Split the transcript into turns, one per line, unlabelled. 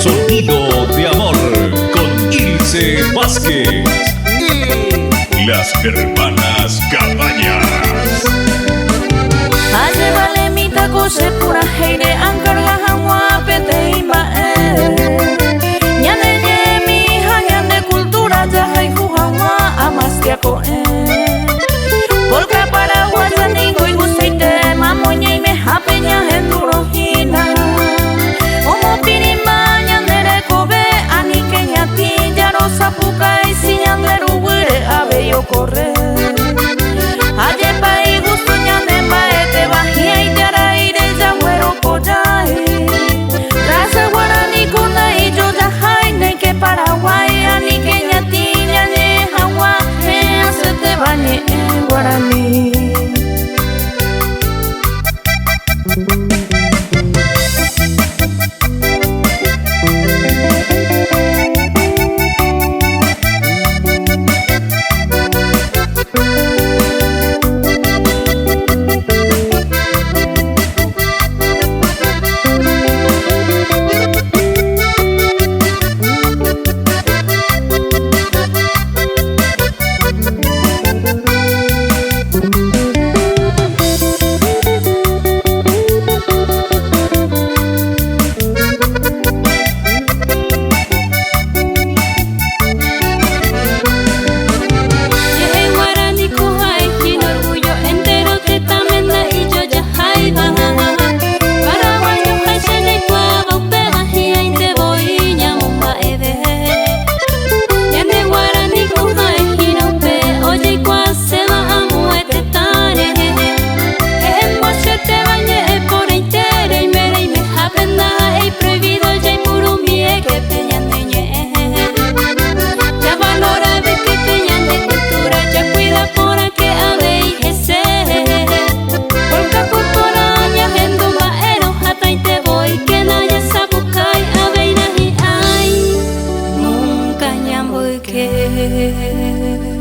Sonido de amor con Ilse Vázquez y las hermanas Cabañas.
Aje vale mita kose pura heide angkarga hangwa pete imae. Nyane nye mi hanyane kultura jahai hangwa amastia koe. Polka para wazani goi gusaite mamonya ime hapenya henduro hina. Omo pirima nyandere kobe anike nyati jaro sapukai si nyanderu wire abe yo corre. Aje pai gusto nyane maete bahia itara ire jawero kodai. Rasa guarani kuna ijo jahai neke Paraguay anike nyati nyane hawa me asete banye guarani. Que